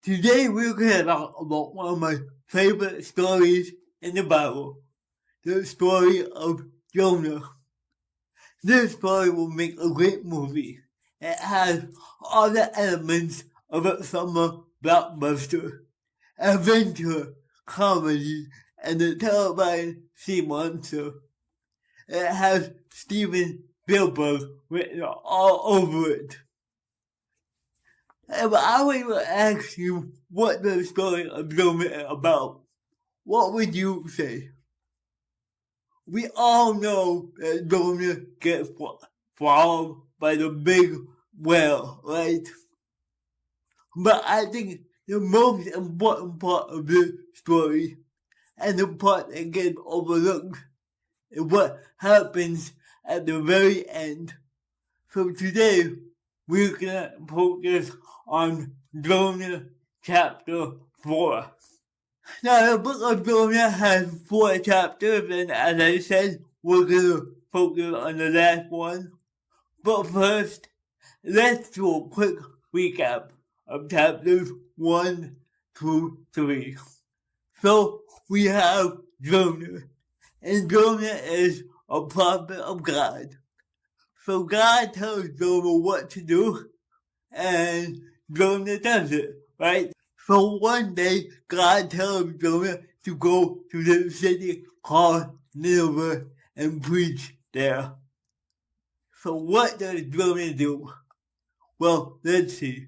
Today we're going to talk about one of my favorite stories in the Bible, the story of Jonah. This story will make a great movie. It has all the elements of a summer blockbuster, adventure, comedy, and a terrifying sea monster. It has Steven Spielberg written all over it. If I were to ask you what the story of Jonah is about, what would you say? We all know that Jonah gets swallowed by the big whale, right? But I think the most important part of this story, and the part that gets overlooked, is what happens at the very end. So today, we're gonna focus on Jonah chapter 4. Now, the book of Jonah has 4 chapters, and as I said, we're gonna focus on the last one. But first, let's do a quick recap of chapters 1 through 3. So, we have Jonah, and Jonah is a prophet of God. So God tells Jonah what to do, and Jonah does it, right? So one day, God tells Jonah to go to the city called Nineveh and preach there. So what does Jonah do? Well, let's see.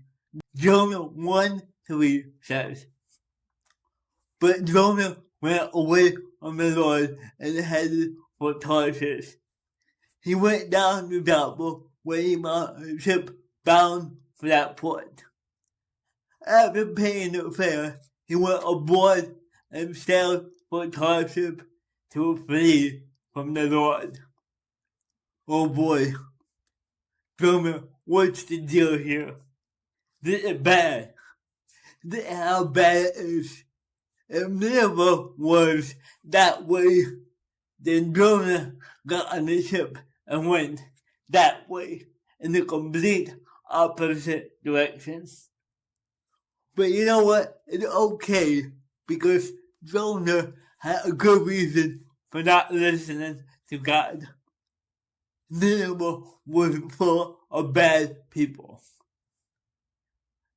Jonah 1:3 says, "But Jonah went away from the Lord and headed for Tarshish. He went down to Joppa, where he found a ship bound for that port. After paying the fare, he went aboard and sailed for Tarshish to flee from the Lord." Oh boy. Jonah, what's the deal here? This is bad. This is how bad it is. If Nineveh was that way, then Jonah got on the ship and went that way in the complete opposite direction. But you know what? It's okay, because Jonah had a good reason for not listening to God. Nineveh was full of bad people.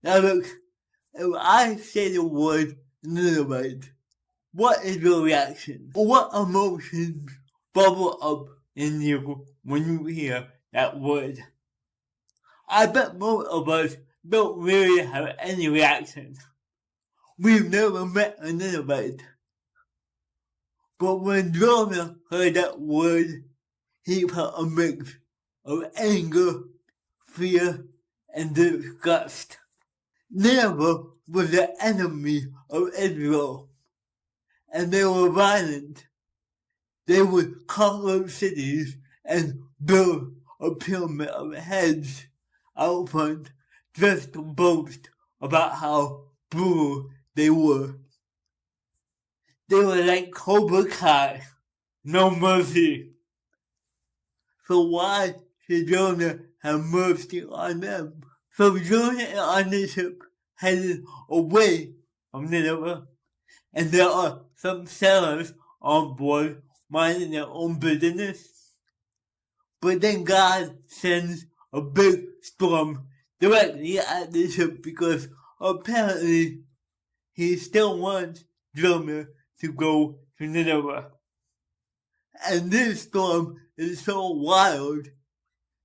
Now look, if I say the word Ninevite, what is your reaction? What emotions bubble up in you when you hear that word? I bet most of us don't really have any reaction. We've never met a Ninevite. But when Jonah heard that word, he felt a mix of anger, fear, and disgust. Nineveh was the enemy of Israel, and they were violent. They would conquer cities and build a pyramid of heads out front just to boast about how brutal they were. They were like Cobra Kai, no mercy. So why should Jonah have mercy on them? So Jonah is on the ship headed away from Nineveh, and there are some sailors on board minding their own business. But then God sends a big storm directly at the ship, because apparently he still wants Jonah to go to Nineveh. And this storm is so wild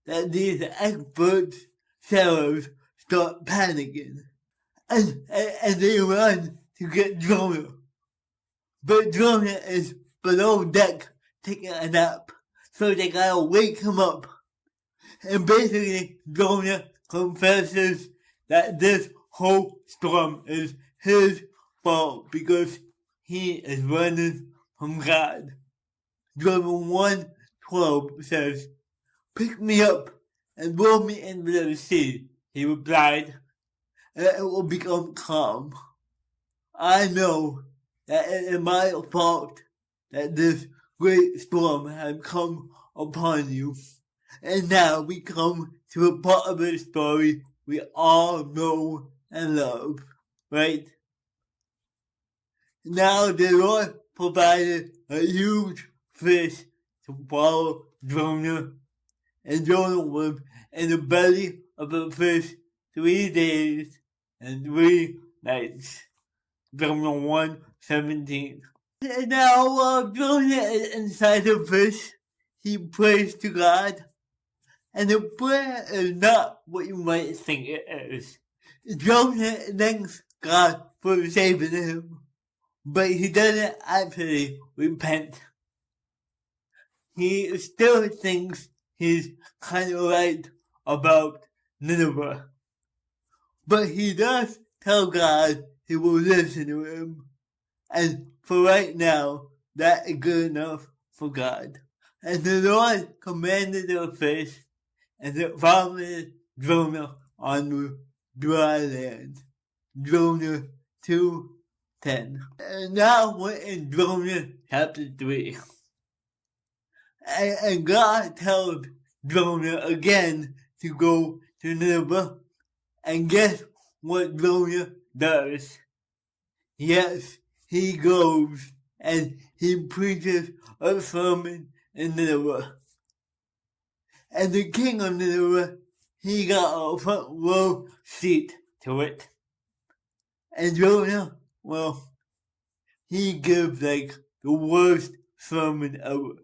that these expert sailors start panicking. And they run to get Jonah. But Jonah is below deck taking a nap, so they gotta wake him up. And basically, Jonah confesses that this whole storm is his fault because he is running from God. Jonah 1:12 says, "Pick me up and roll me into the sea," he replied, "and it will become calm. I know that it is my fault that this great storm has come upon you." And now we come to a part of the story we all know and love, right? Now the Lord provided a huge fish to swallow Jonah, and Jonah was in the belly of the fish 3 days and 3 nights. Jonah 1:17. And now while Jonah is inside the fish, he prays to God. And the prayer is not what you might think it is. Jonah thanks God for saving him, but he doesn't actually repent. He still thinks he's kind of right about Nineveh. But he does tell God he will listen to him. And for right now, that is good enough for God. And the Lord commanded the fish, and it vomited Jonah on the dry land. Jonah 2:10. And now we're in Jonah chapter 3. And God tells Jonah again to go to Nineveh. And guess what Jonah does? Yes, he goes and he preaches a sermon in Nineveh. And the king of Nineveh, he got a front row seat to it. And Jonah, well, he gives like the worst sermon ever.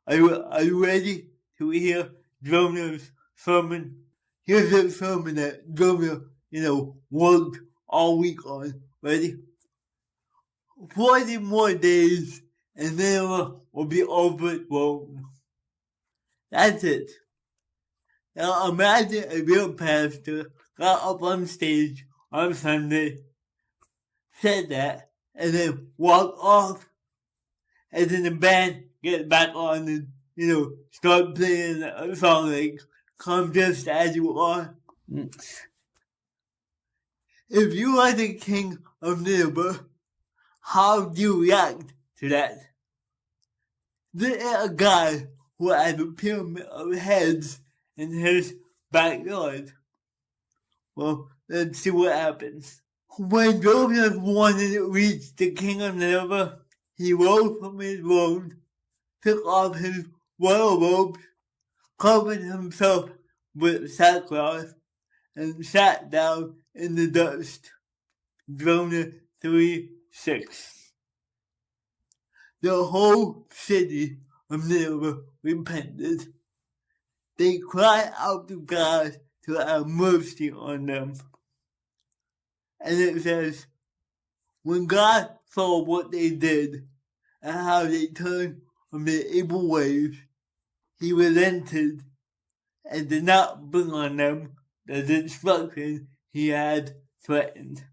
Are you ready to hear Jonah's sermon? Here's the sermon that Jonah, worked all week on. Ready? 40 more days and Nineveh will be overthrown. That's it. Now imagine if your pastor got up on stage on Sunday, said that, and then walked off, and then the band gets back on and, start playing a song like, "Come Just As You Are." If you are the king of Nineveh, how do you react to that? There is a guy who has a pyramid of heads in his backyard. Well, let's see what happens. When Jonah wanted to reach the king of Nineveh, he rose from his throne, took off his royal robes, covered himself with sackcloth, and sat down in the dust. Jonah 3:6. The whole city of Nineveh repented. They cried out to God to have mercy on them. And it says, when God saw what they did and how they turned from their evil ways, he relented and did not bring on them the destruction he had threatened.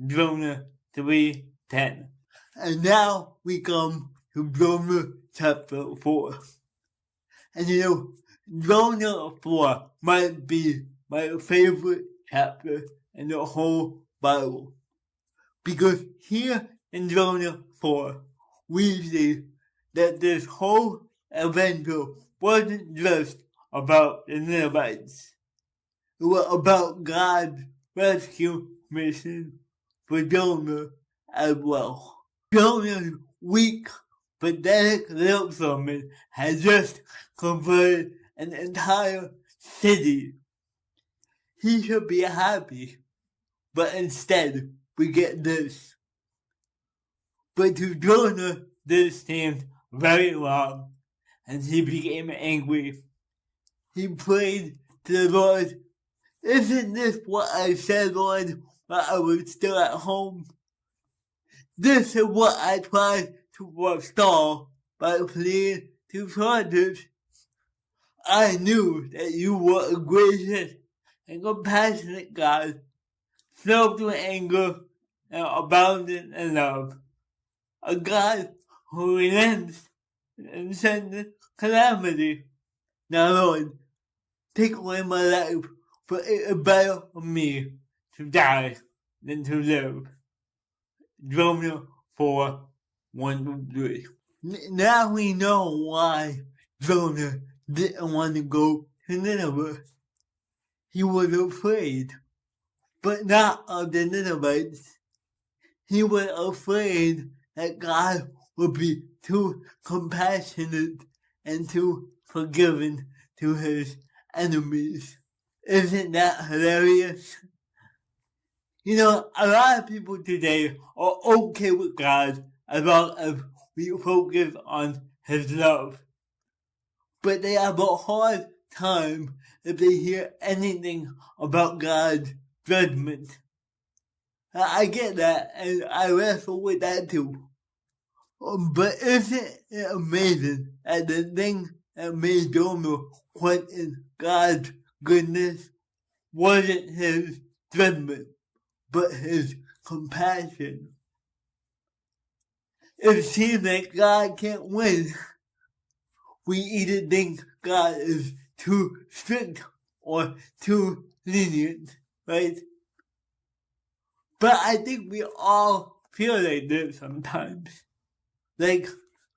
Jonah 3:10. And now we come to Jonah chapter 4. And Jonah 4 might be my favorite chapter in the whole Bible. Because here in Jonah 4, we see that this whole adventure wasn't just about the Ninevites. It was about God's rescue mission for Jonah as well. Jonah's weak, pathetic little sermon had just converted an entire city. He should be happy, but instead we get this. But to Jonah, this seemed very wrong, and he became angry. He prayed to the Lord, "Isn't this what I said, Lord, while I was still at home? This is what I tried to forestall by pleading to shortage. I knew that you were a gracious and compassionate God, slow to anger and abounding in love, a God who relents and sends calamity. Now, Lord, take away my life, for it is better for me to die than to live." Jonah 4:1-3. Now we know why Jonah didn't want to go to Nineveh. He was afraid. but not of the Ninevites. He was afraid that God would be too compassionate and too forgiving to his enemies. Isn't that hilarious? You know, a lot of people today are okay with God as long as we focus on his love. But they have a hard time if they hear anything about God's judgment. I get that, and I wrestle with that too. But isn't it amazing that the thing that made Jonah question God's goodness wasn't his judgment, but his compassion? It seems like God can't win. We either think God is too strict or too lenient, right? But I think we all feel like this sometimes. Like,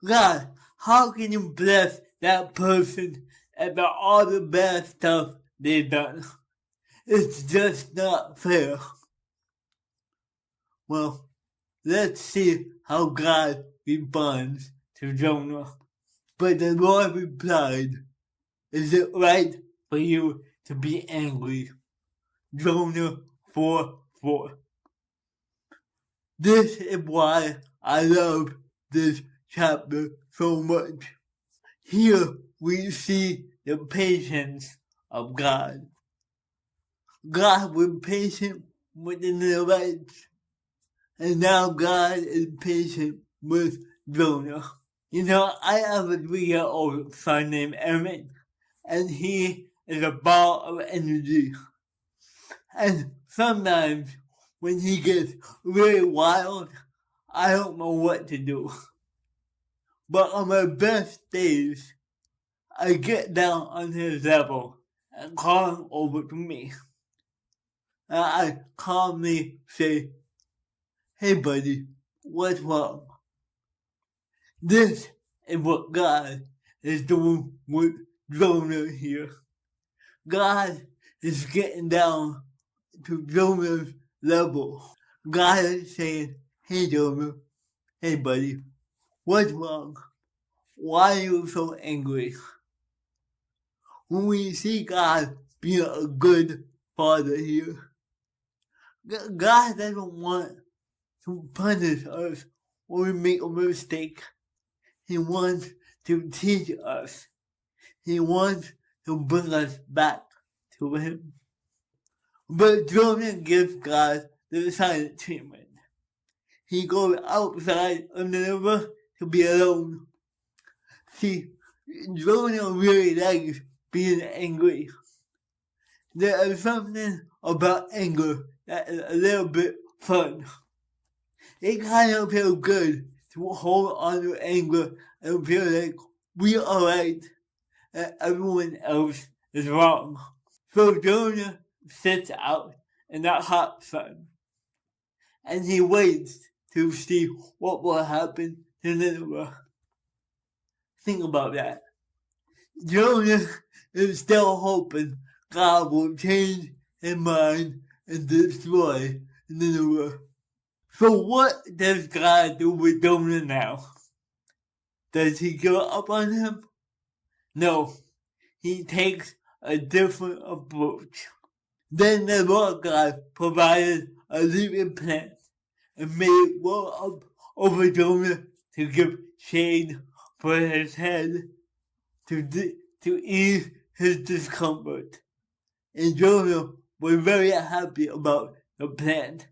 God, how can you bless that person after all the bad stuff they've done? It's just not fair. Well, let's see how God responds to Jonah. But the Lord replied, "Is it right for you to be angry?" Jonah 4:4. This is why I love this chapter so much. Here we see the patience of God. God was patient with the Ninevites, and now God is patient with Jonah. You know, I have a 3-year-old son named Emmett, and he is a ball of energy. And sometimes when he gets really wild, I don't know what to do. But on my best days, I get down on his level and call him over to me. And I calmly say, "Hey buddy, what's wrong?" This is what God is doing with Jonah here. God is getting down to Jonah's level. God is saying, "Hey Jonah, hey buddy, what's wrong? Why are you so angry?" When we see God being a good father here, God doesn't want to punish us when we make a mistake. He wants to teach us. He wants to bring us back to Him. But Jonah gives God the silent treatment. He goes outside of Nineveh to be alone. See, Jonah really likes being angry. There is something about anger that is a little bit fun. It kind of feels good to hold on to anger and feel like we are right and everyone else is wrong. So Jonah sits out in that hot sun and he waits to see what will happen to Nineveh. Think about that. Jonah is still hoping God will change his mind and destroy Nineveh. So what does God do with Jonah now? Does he give up on him? No, he takes a different approach. Then the Lord God provided a living plant and made it grow up over Jonah to give shade for his head, to ease his discomfort. And Jonah was very happy about the plant.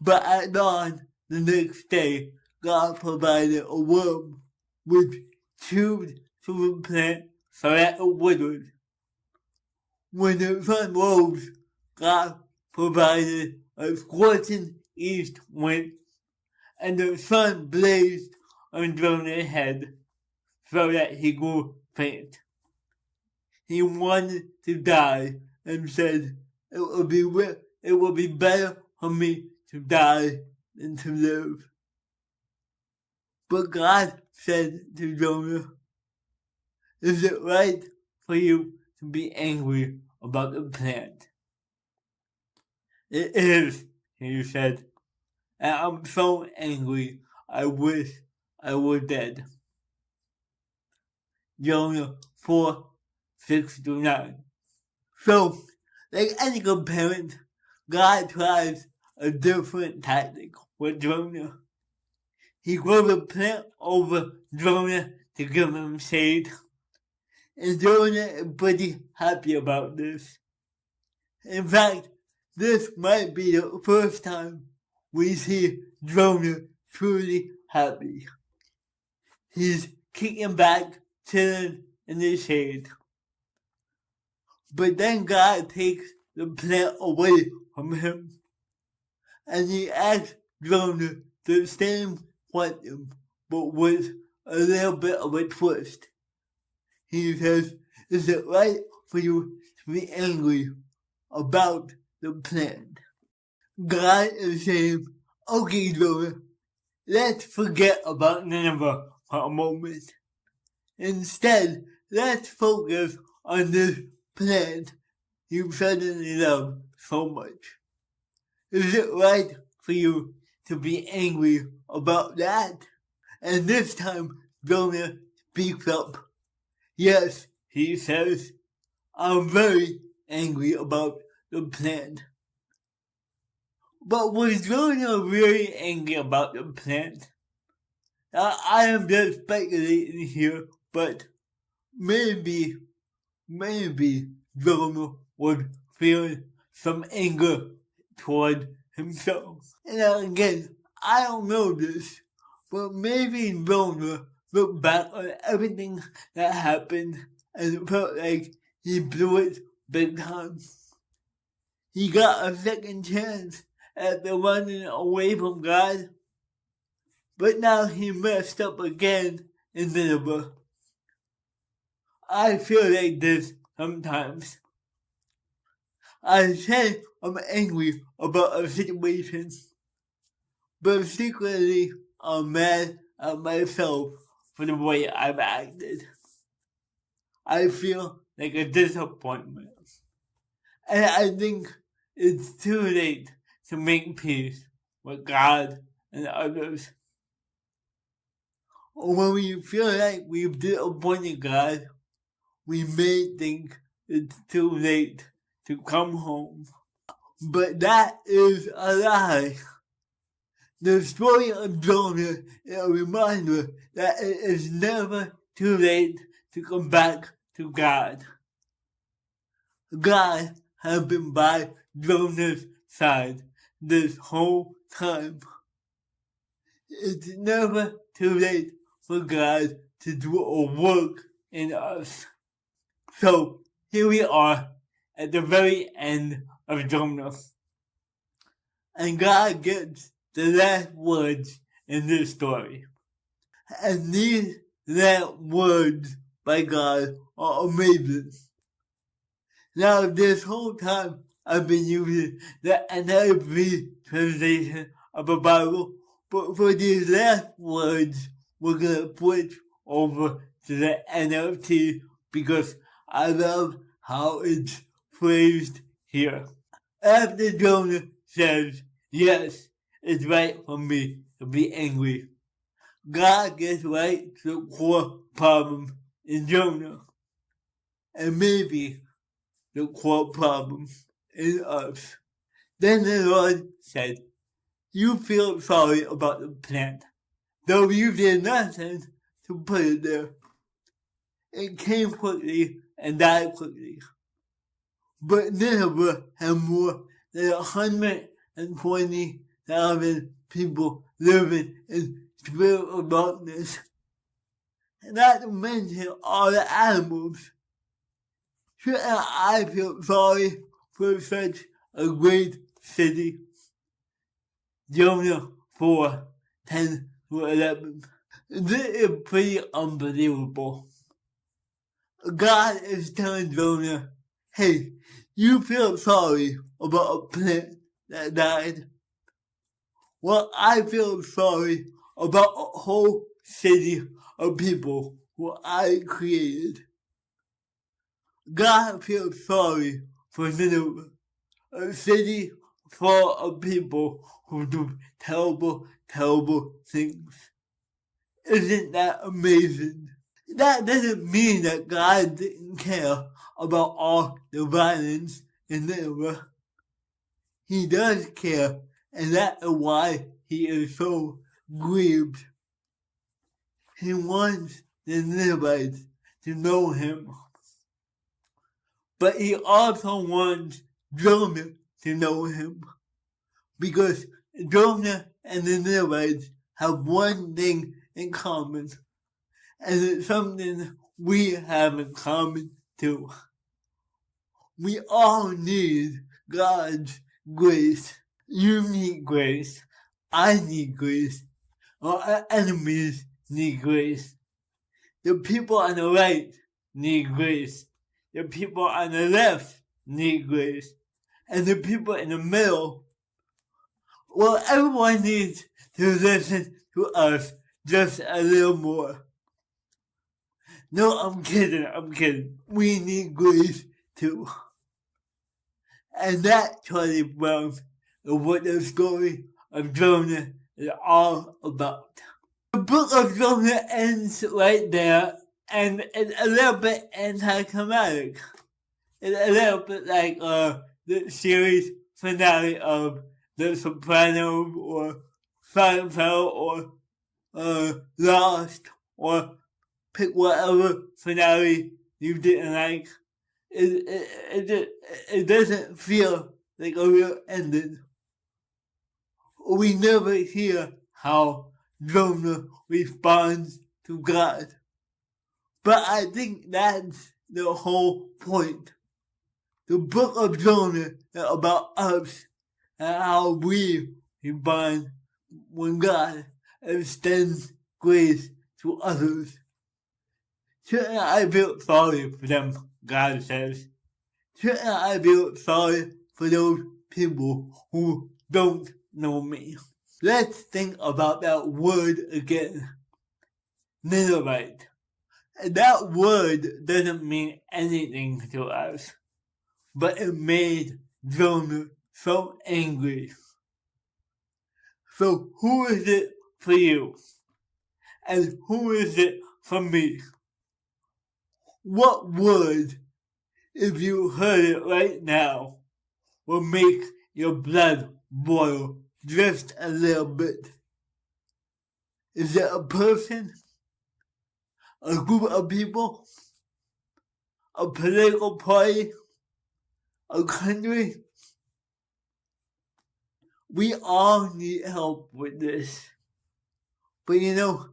But at dawn the next day, God provided a worm which chewed through the plant so that it withered. When the sun rose, God provided a scorching east wind, and the sun blazed on Jonah's head so that he grew faint. He wanted to die and said, it will be better for me to die than to live." But God said to Jonah, "Is it right for you to be angry about the plant?" It is, he said, and I'm so angry. I wish I were dead. Jonah 4, 6 to 9. So, like any good parent, God tries a different tactic with Jonah. He grows a plant over Jonah to give him shade. And Jonah is pretty happy about this. In fact, this might be the first time we see Jonah truly happy. He's kicking back, chilling in the shade. But then God takes the plant away from him. And he asks Jonah the same question, but with a little bit of a twist. He says, is it right for you to be angry about the plant? God is saying, okay, Jonah, let's forget about Nineveh for a moment. Instead, let's focus on this plant you suddenly love so much. Is it right for you to be angry about that? And this time, Jonah speaks up. Yes, he says, I'm very angry about the plant. But was Jonah really angry about the plant? I am just speculating here, but maybe Jonah would feel some anger toward himself. And again, I don't know this, but maybe Jonah looked back on everything that happened and felt like he blew it big time. He got a second chance after running away from God, but now he messed up again in Nineveh. I feel like this sometimes. I say I'm angry about a situation, but secretly I'm mad at myself for the way I've acted. I feel like a disappointment. And I think it's too late to make peace with God and others. Or when we feel like we've disappointed God, we may think it's too late to come home. But that is a lie. The story of Jonah is a reminder that it is never too late to come back to God. God has been by Jonah's side this whole time. It's never too late for God to do a work in us. So here we are at the very end of Jonah. And God gets the last words in this story. And these last words by God are amazing. Now, this whole time I've been using the NIV translation of the Bible, but for these last words, we're going to switch over to the NLT because I love how it's phrased here. After Jonah says, yes, it's right for me to be angry, God gets right to the core problem in Jonah. And maybe the core problem in us. Then the Lord said, you feel sorry about the plant, though you did nothing to put it there. It came quickly and died quickly. But Nineveh had more than 120,000 people living in spiritual darkness. Not to mention all the animals. Shouldn't I feel sorry for such a great city? Jonah 4, 10 to 11. This is pretty unbelievable. God is telling Jonah, hey, you feel sorry about a plant that died? Well, I feel sorry about a whole city of people who I created. God feels sorry for Nineveh, a city full of people who do terrible, terrible things. Isn't that amazing? That doesn't mean that God didn't care about all the violence in Nineveh. He does care, and that is why he is so grieved. He wants the Ninevites to know him. But he also wants Jonah to know him. Because Jonah and the Ninevites have one thing in common. And it's something we have in common too. We all need God's grace. You need grace. I need grace. Our enemies need grace. The people on the right need grace. The people on the left need grace. And the people in the middle, well, everyone needs to listen to us just a little more. No, I'm kidding. We need grace too. And that, Charlie Brown, is what the story of Jonah is all about. The book of Jonah ends right there, and it's a little bit anticlimactic. It's a little bit like the series finale of The Sopranos or Seinfeld or Lost, or pick whatever finale you didn't like. It doesn't feel like a real ending. We never hear how Jonah responds to God. But I think that's the whole point. The book of Jonah is about us and how we respond when God extends grace to others. Shouldn't I feel sorry for them, God says? Shouldn't I feel sorry for those people who don't know me? Let's think about that word again. Ninevite. That word doesn't mean anything to us, but it made Jonah so angry. So who is it for you? And who is it for me? What word, if you heard it right now, will make your blood boil just a little bit? Is it a person? A group of people? A political party? A country? We all need help with this. But you know,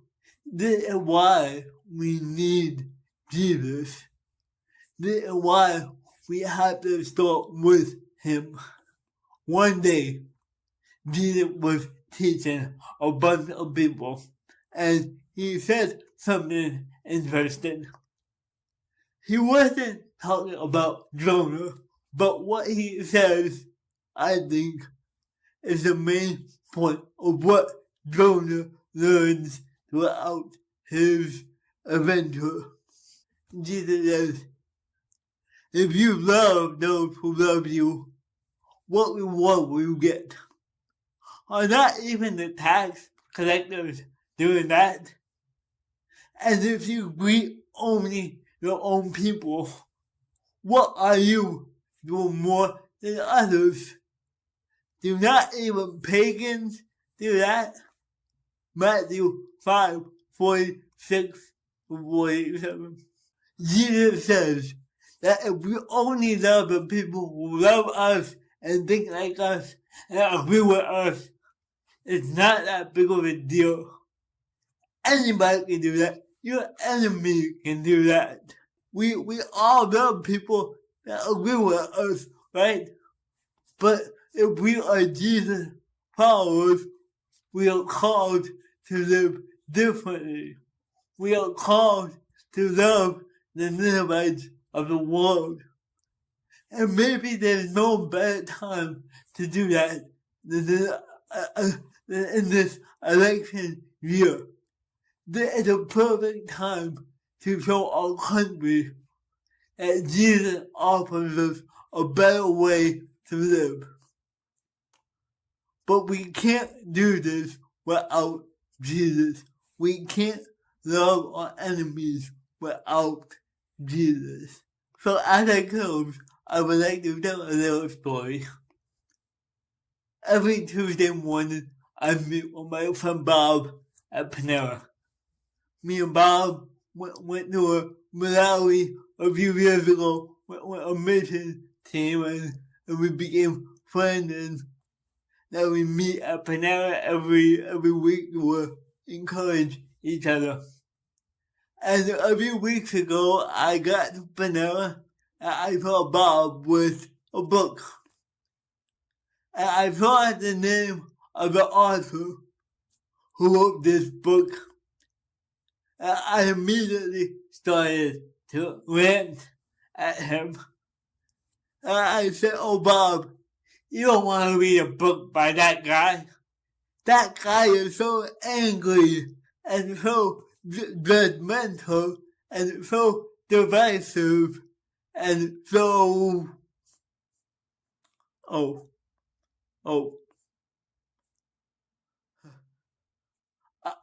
this is why we need Jesus. This is why we have to start with him. One day, Jesus was teaching a bunch of people, and he said something interesting. He wasn't talking about Jonah, but what he says, I think, is the main point of what Jonah learns throughout his adventure. Jesus says, if you love those who love you, what reward will you get? Are not even the tax collectors doing that? And if you greet only your own people, what are you doing more than others? Do not even pagans do that? Matthew 5:46-47. Jesus says that if we only love the people who love us and think like us and agree with us, it's not that big of a deal. Anybody can do that. Your enemy can do that. We all love people that agree with us, right? But if we are Jesus followers, we are called to live differently. We are called to love the Ninevites of the world. And maybe there's no better time to do that than in this election year. This is a perfect time to show our country that Jesus offers us a better way to live. But we can't do this without Jesus. We can't love our enemies without Jesus. So as I close, I would like to tell a little story. Every Tuesday morning, I meet with my friend Bob at Panera. Me and Bob went to a Malawi a few years ago with a mission team, and we became friends, and now we meet at Panera every week to encourage each other. And a few weeks ago, I got to Panera and I saw Bob with a book. And I saw the name of the author who wrote this book. And I immediately started to rant at him. And I said, "Oh, Bob, you don't want to read a book by that guy. That guy is so angry and so judgmental and so divisive and so..." Oh,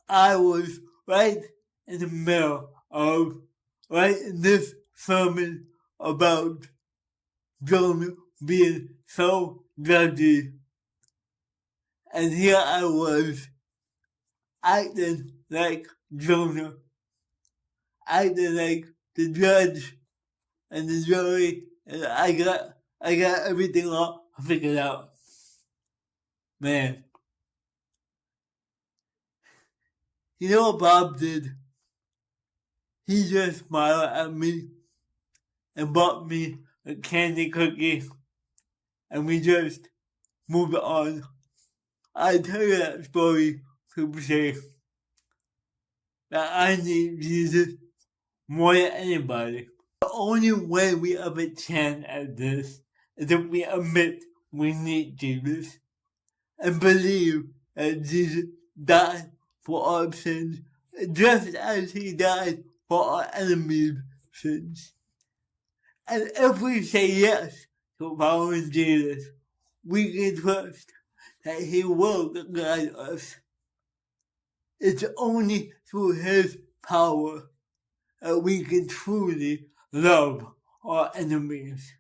I was right in the middle of writing this sermon about Jonah being so judgy. And here I was acting like Jonah, acting like the judge and the jury, and I got everything all figured out. Man, you know what Bob did? He just smiled at me and bought me a candy cookie, and we just moved on. I tell you that story to say that I need Jesus more than anybody. The only way we have a chance at this is if we admit we need Jesus and believe that Jesus died for our sins, just as he died for our enemies' sins. And if we say yes to following Jesus, we can trust that he will guide us. It's only through his power that we can truly love our enemies.